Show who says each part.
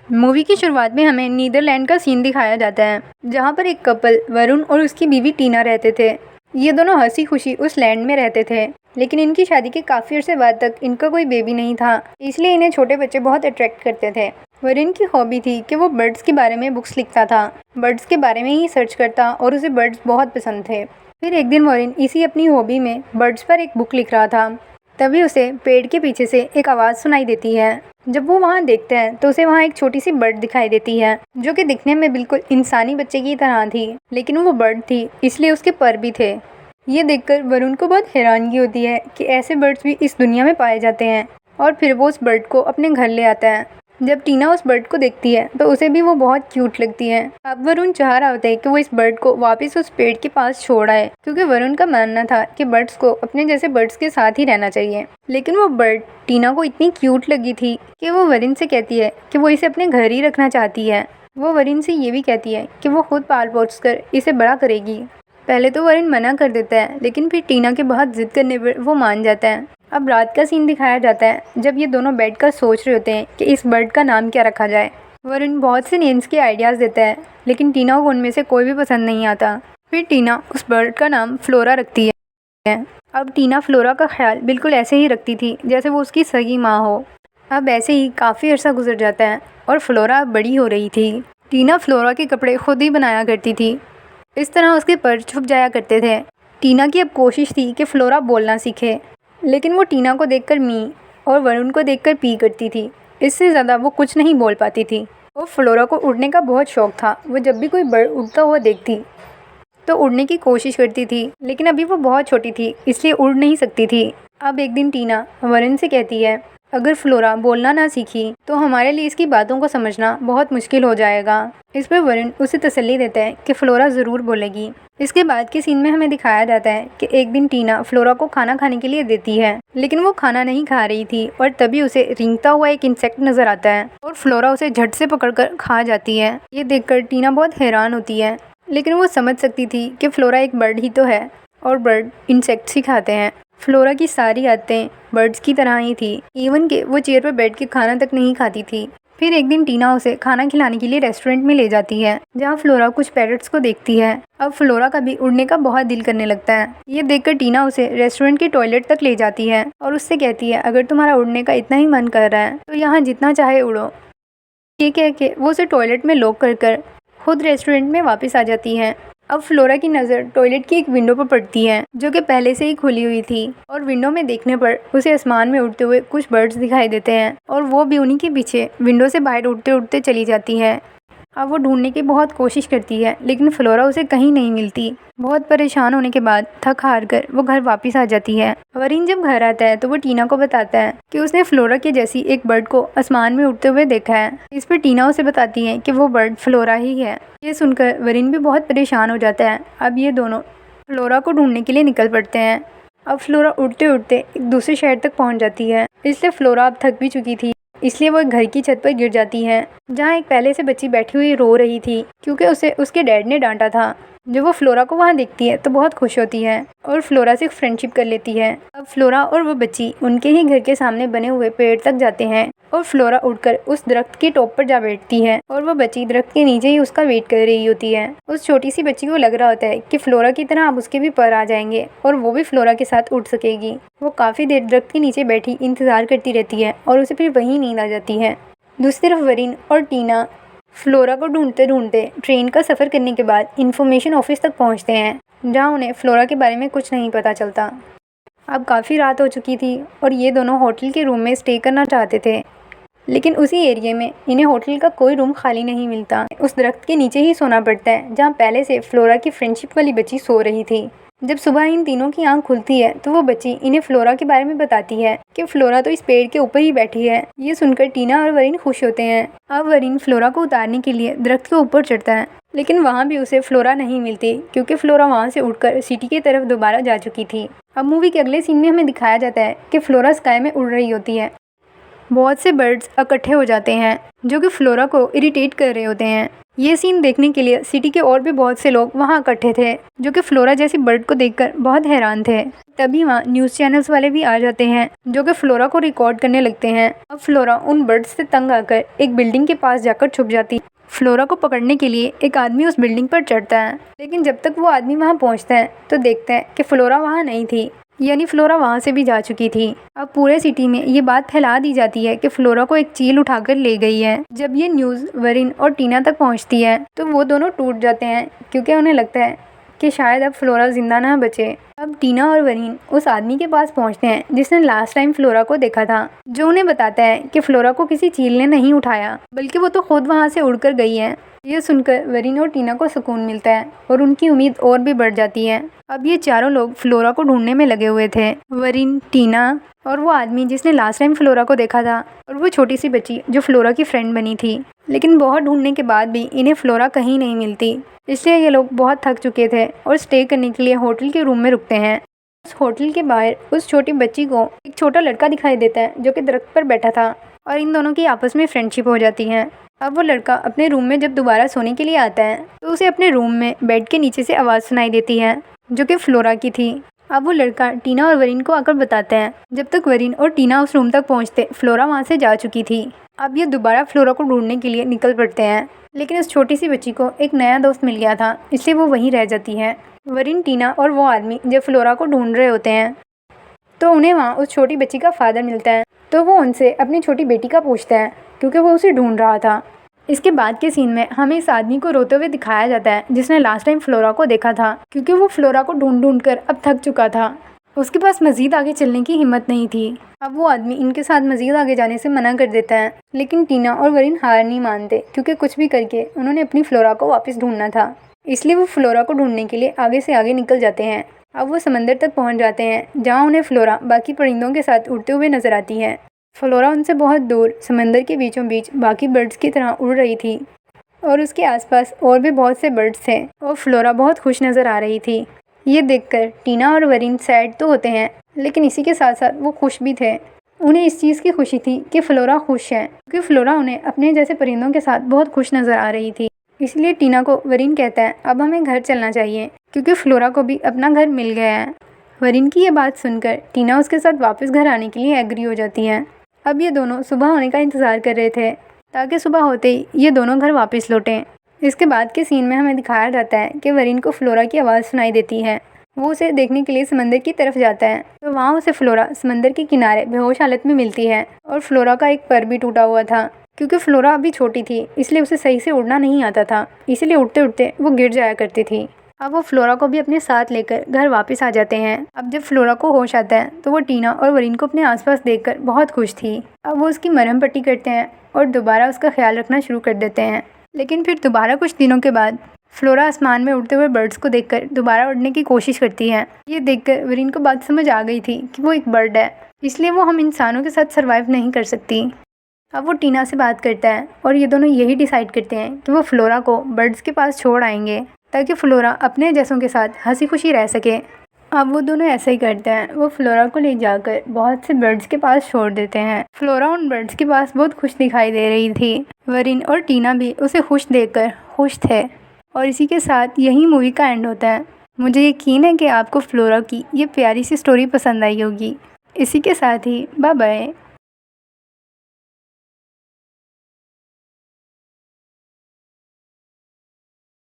Speaker 1: Movie की शुरुआत में हमें नीदरलैंड का सीन दिखाया जाता है, जहाँ पर एक कपल वरुण और उसकी बीवी टीना रहते थे। ये दोनों हंसी खुशी उस लैंड में रहते थे, लेकिन इनकी शादी के काफ़ी अरसे बाद तक इनका कोई बेबी नहीं था, इसलिए इन्हें छोटे बच्चे बहुत अट्रैक्ट करते थे। वरुण की हॉबी थी कि वो बर्ड्स के बारे में बुक्स लिखता था, बर्ड्स के बारे में ही सर्च करता और उसे बर्ड्स बहुत पसंद थे। फिर एक दिन वरुण इसी अपनी हॉबी में बर्ड्स पर एक बुक लिख रहा था, तभी उसे पेड़ के पीछे से एक आवाज़ सुनाई देती है। जब वो वहाँ देखते हैं तो उसे वहाँ एक छोटी सी बर्ड दिखाई देती है, जो कि दिखने में बिल्कुल इंसानी बच्चे की तरह थी, लेकिन वो बर्ड थी इसलिए उसके पर भी थे। ये देखकर वरुण को बहुत हैरानगी होती है कि ऐसे बर्ड्स भी इस दुनिया में पाए जाते हैं, और फिर वो उस बर्ड को अपने घर ले आता है। जब टीना उस बर्ड को देखती है तो उसे भी वो बहुत क्यूट लगती है। अब वरुण चाह रहा होता है कि वो इस बर्ड को वापस उस पेड़ के पास छोड़ आए, क्योंकि वरुण का मानना था कि बर्ड्स को अपने जैसे बर्ड्स के साथ ही रहना चाहिए। लेकिन वो बर्ड टीना को इतनी क्यूट लगी थी कि वो वरुण से कहती है कि वो इसे अपने घर ही रखना चाहती है। वो वरुण से ये भी कहती है कि वो खुद पाल पोस कर इसे बड़ा करेगी। पहले तो वरुण मना कर देता है, लेकिन फिर टीना के बहुत जिद करने पर वो मान जाता है। अब रात का सीन दिखाया जाता है, जब ये दोनों बैठकर सोच रहे होते हैं कि इस बर्ड का नाम क्या रखा जाए। वरुण बहुत से नेम्स के आइडियाज़ देता है, लेकिन टीना को उनमें से कोई भी पसंद नहीं आता। फिर टीना उस बर्ड का नाम फ्लोरा रखती है। अब टीना फ्लोरा का ख्याल बिल्कुल ऐसे ही रखती थी जैसे वो उसकी सगी माँ हो। अब ऐसे ही काफ़ी अर्सा गुजर जाता है और फ्लोरा अब बड़ी हो रही थी। टीना फ्लोरा के कपड़े खुद ही बनाया करती थी, इस तरह उसके पर छुप जाया करते थे। टीना की अब कोशिश थी कि फ्लोरा बोलना सीखे, लेकिन वो टीना को देखकर मी और वरुण को देखकर पी करती थी। इससे ज़्यादा वो कुछ नहीं बोल पाती थी। और फ्लोरा को उड़ने का बहुत शौक था। वो जब भी कोई बर्ड उड़ता हुआ देखती तो उड़ने की कोशिश करती थी, लेकिन अभी वो बहुत छोटी थी इसलिए उड़ नहीं सकती थी। अब एक दिन टीना वरुण से कहती है, अगर फ्लोरा बोलना ना सीखी तो हमारे लिए इसकी बातों को समझना बहुत मुश्किल हो जाएगा। इस पर वरुण उसे तसल्ली देता है कि फ्लोरा ज़रूर बोलेगी। इसके बाद के सीन में हमें दिखाया जाता है कि एक दिन टीना फ्लोरा को खाना खाने के लिए देती है, लेकिन वो खाना नहीं खा रही थी और तभी उसे रेंगता हुआ एक इंसेक्ट नजर आता है और फ्लोरा उसे झट से पकड़कर खा जाती है। ये देखकर टीना बहुत हैरान होती है, लेकिन वो समझ सकती थी कि फ्लोरा एक बर्ड ही तो है और बर्ड इंसेक्ट्स ही खाते हैं। फ्लोरा की सारी आदतें बर्ड्स की तरह ही थी, इवन कि वो चेयर पर बैठ के खाना तक नहीं खाती थी। फिर एक दिन टीना उसे खाना खिलाने के लिए रेस्टोरेंट में ले जाती है, जहाँ फ्लोरा कुछ पैरट्स को देखती है। अब फ्लोरा का भी उड़ने का बहुत दिल करने लगता है। ये देखकर टीना उसे रेस्टोरेंट के टॉयलेट तक ले जाती है और उससे कहती है, अगर तुम्हारा उड़ने का इतना ही मन कर रहा है तो यहाँ जितना चाहे उड़ो। ये कह के वो उसे टॉयलेट में लॉक कर खुद रेस्टोरेंट में वापस आ जाती है। अब फ्लोरा की नज़र टॉयलेट की एक विंडो पर पड़ती है, जो कि पहले से ही खुली हुई थी, और विंडो में देखने पर उसे आसमान में उड़ते हुए कुछ बर्ड्स दिखाई देते हैं और वो भी उन्हीं के पीछे विंडो से बाहर उड़ते उड़ते चली जाती है। अब वो ढूंढने की बहुत कोशिश करती है, लेकिन फ्लोरा उसे कहीं नहीं मिलती। बहुत परेशान होने के बाद थक हार कर वो घर वापस आ जाती है। वरुण जब घर आता है तो वो टीना को बताता है कि उसने फ्लोरा के जैसी एक बर्ड को आसमान में उड़ते हुए देखा है। इस पर टीना उसे बताती है कि वो बर्ड फ्लोरा ही है। ये सुनकर वरुण भी बहुत परेशान हो जाता है। अब ये दोनों फ्लोरा को ढूंढने के लिए निकल पड़ते हैं। अब फ्लोरा उड़ते उड़ते एक दूसरे शहर तक पहुँच जाती है, इसलिए फ्लोरा अब थक भी चुकी थी, इसलिए वो घर की छत पर गिर जाती है, जहाँ एक पहले से बच्ची बैठी हुई रो रही थी, क्योंकि उसे उसके डैड ने डांटा था। जब वो फ्लोरा को वहाँ देखती है तो बहुत खुश होती है और फ्लोरा से फ्रेंडशिप कर लेती है। अब फ्लोरा और वो बच्ची उनके ही घर के सामने बने हुए पेड़ तक जाते हैं और फ्लोरा उड़कर उस दरख्त के टॉप पर जा बैठती है और वो बच्ची दरख्त के नीचे ही उसका वेट कर रही होती है। उस छोटी सी बच्ची को लग रहा होता है कि फ्लोरा की तरह अब उसके भी पर आ जाएंगे और वो भी फ्लोरा के साथ उड़ सकेगी। वो काफ़ी देर दरख्त के नीचे बैठी इंतज़ार करती रहती है और उसे फिर वहीं नींद आ जाती है। दूसरी तरफ वरुण और टीना फ्लोरा को ढूंढते ढूंढते ट्रेन का सफ़र करने के बाद इन्फॉर्मेशन ऑफिस तक पहुंचते हैं, जहां उन्हें फ्लोरा के बारे में कुछ नहीं पता चलता। अब काफ़ी रात हो चुकी थी और ये दोनों होटल के रूम में स्टे करना चाहते थे, लेकिन उसी एरिया में इन्हें होटल का कोई रूम खाली नहीं मिलता। उस दरख्त के नीचे ही सोना पड़ता है, जहाँ पहले से फ्लोरा की फ्रेंडशिप वाली बच्ची सो रही थी। जब सुबह इन तीनों की आंख खुलती है तो वो बच्ची इन्हें फ्लोरा के बारे में बताती है कि फ्लोरा तो इस पेड़ के ऊपर ही बैठी है। ये सुनकर टीना और वरुण खुश होते हैं। अब वरुण फ्लोरा को उतारने के लिए दरख्त के ऊपर चढ़ता है, लेकिन वहाँ भी उसे फ्लोरा नहीं मिलती, क्योंकि फ्लोरा वहाँ से उड़कर सिटी की तरफ दोबारा जा चुकी थी। अब मूवी के अगले सीन में हमें दिखाया जाता है कि फ्लोरा स्काई में उड़ रही होती है। बहुत से बर्ड्स इकट्ठे हो जाते हैं जो कि फ्लोरा को इरिटेट कर रहे होते हैं। ये सीन देखने के लिए सिटी के और भी बहुत से लोग वहाँ इकट्ठे थे जो कि फ्लोरा जैसी बर्ड को देखकर बहुत हैरान थे। तभी वहाँ न्यूज़ चैनल्स वाले भी आ जाते हैं जो कि फ्लोरा को रिकॉर्ड करने लगते हैं। अब फ्लोरा उन बर्ड्स से तंग आकर एक बिल्डिंग के पास जाकर छुप जाती। फ्लोरा को पकड़ने के लिए एक आदमी उस बिल्डिंग पर चढ़ता है, लेकिन जब तक वो आदमी वहाँ पहुँचता है तो देखते हैं कि फ्लोरा वहाँ नहीं थी, यानी फ्लोरा वहाँ से भी जा चुकी थी। अब पूरे सिटी में ये बात फैला दी जाती है कि फ्लोरा को एक चील उठाकर ले गई है। जब ये न्यूज़ वरिन और टीना तक पहुँचती है तो वो दोनों टूट जाते हैं क्योंकि उन्हें लगता है कि शायद अब फ्लोरा जिंदा ना बचे। अब टीना और वरिन उस आदमी के पास पहुंचते हैं जिसने लास्ट टाइम फ्लोरा को देखा था, जो उन्हें बताता है कि फ्लोरा को किसी चील ने नहीं उठाया बल्कि वो तो खुद वहां से उड़कर गई है। ये सुनकर वरिन और टीना को सुकून मिलता है और उनकी उम्मीद और भी बढ़ जाती है। अब ये चारों लोग फ्लोरा को ढूंढने में लगे हुए थे, वरिन, टीना और वो आदमी जिसने लास्ट टाइम फ्लोरा को देखा था और वो छोटी सी बच्ची जो फ्लोरा की फ्रेंड बनी थी। लेकिन बहुत ढूंढने के बाद भी इन्हें फ्लोरा कहीं नहीं मिलती, इसलिए ये लोग बहुत थक चुके थे और स्टे करने के लिए होटल के रूम में रुकते हैं। उस होटल के बाहर उस छोटी बच्ची को एक छोटा लड़का दिखाई देता है जो कि दरख्त पर बैठा था और इन दोनों की आपस में फ्रेंडशिप हो जाती है। अब वो लड़का अपने रूम में जब दोबारा सोने के लिए आता है तो उसे अपने रूम में बेड के नीचे से आवाज़ सुनाई देती है जो कि फ्लोरा की थी। अब वो लड़का टीना और वरिन को आकर बताते हैं। जब तक वरिन और टीना उस रूम तक पहुंचते फ्लोरा वहां से जा चुकी थी। अब ये दोबारा फ्लोरा को ढूंढने के लिए निकल पड़ते हैं, लेकिन उस छोटी सी बच्ची को एक नया दोस्त मिल गया था, इसलिए वो वहीं रह जाती है। वरिन, टीना और वो आदमी जब फ्लोरा को ढूंढ रहे होते हैं तो उन्हें वहाँ उस छोटी बच्ची का फादर मिलता है, तो वो उनसे अपनी छोटी बेटी का पूछता है क्योंकि वो उसे ढूंढ रहा था। इसके बाद के सीन में हमें इस आदमी को रोते हुए दिखाया जाता है जिसने लास्ट टाइम फ्लोरा को देखा था, क्योंकि वो फ्लोरा को ढूंढ कर अब थक चुका था। उसके पास मजीद आगे चलने की हिम्मत नहीं थी। अब वो आदमी इनके साथ मजीद आगे जाने से मना कर देता है, लेकिन टीना और वरिन हार नहीं मानते क्योंकि कुछ भी करके उन्होंने अपनी फ्लोरा को वापस ढूंढना था। इसलिए वो फ्लोरा को ढूंढने के लिए आगे से आगे निकल जाते हैं। अब वो समंदर तक पहुंच जाते हैं जहाँ उन्हें फ्लोरा बाकी परिंदों के साथ उड़ते हुए नजर आती है। फ्लोरा उनसे बहुत दूर समंदर के बीचों बीच बाकी बर्ड्स की तरह उड़ रही थी और उसके आसपास और भी बहुत से बर्ड्स थे और फ्लोरा बहुत खुश नज़र आ रही थी। ये देखकर टीना और वरिन सैड तो होते हैं, लेकिन इसी के साथ साथ वो खुश भी थे। उन्हें इस चीज़ की खुशी थी कि फ्लोरा खुश है, क्योंकि फ्लोरा उन्हें अपने जैसे परिंदों के साथ बहुत खुश नज़र आ रही थी। इसलिए टीना को वरिन कहता है अब हमें घर चलना चाहिए क्योंकि फ्लोरा को भी अपना घर मिल गया है। वरिन की ये बात सुनकर टीना उसके साथ वापस घर आने के लिए एग्री हो जाती है। अब ये दोनों सुबह होने का इंतज़ार कर रहे थे ताकि सुबह होते ही ये दोनों घर वापस लौटें। इसके बाद के सीन में हमें दिखाया जाता है कि वरिन को फ्लोरा की आवाज़ सुनाई देती है। वो उसे देखने के लिए समंदर की तरफ जाता है तो वहाँ उसे फ्लोरा समंदर के किनारे बेहोश हालत में मिलती है और फ्लोरा का एक पर भी टूटा हुआ था। क्योंकि फ्लोरा अभी छोटी थी इसलिए उसे सही से उड़ना नहीं आता था, इसलिए उड़ते उड़ते वो गिर जाया करती थी। अब वो फ्लोरा को भी अपने साथ लेकर घर वापस आ जाते हैं। अब जब फ्लोरा को होश आता है तो वो टीना और वरिन को अपने आसपास देखकर बहुत खुश थी। अब वो उसकी मरहम पट्टी करते हैं और दोबारा उसका ख्याल रखना शुरू कर देते हैं। लेकिन फिर दोबारा कुछ दिनों के बाद फ्लोरा आसमान में उड़ते हुए बर्ड्स को देखकर दोबारा उड़ने की कोशिश करती है। ये देखकर वरिन को बात समझ आ गई थी कि वो एक बर्ड है, इसलिए वो हम इंसानों के साथ सर्वाइव नहीं कर सकती। अब वो टीना से बात करता है और ये दोनों यही डिसाइड करते हैं कि वो फ्लोरा को बर्ड्स के पास छोड़ आएंगे ताकि फ्लोरा अपने जैसों के साथ हंसी खुशी रह सके। अब वो दोनों ऐसा ही करते हैं, वो फ्लोरा को ले जाकर बहुत से बर्ड्स के पास छोड़ देते हैं। फ्लोरा उन बर्ड्स के पास बहुत खुश दिखाई दे रही थी। वरिन और टीना भी उसे खुश देखकर खुश थे। और इसी के साथ यही मूवी का एंड होता है। मुझे यकीन है कि आपको फ्लोरा की ये प्यारी सी स्टोरी पसंद आई होगी। इसी के साथ ही बाय बाय।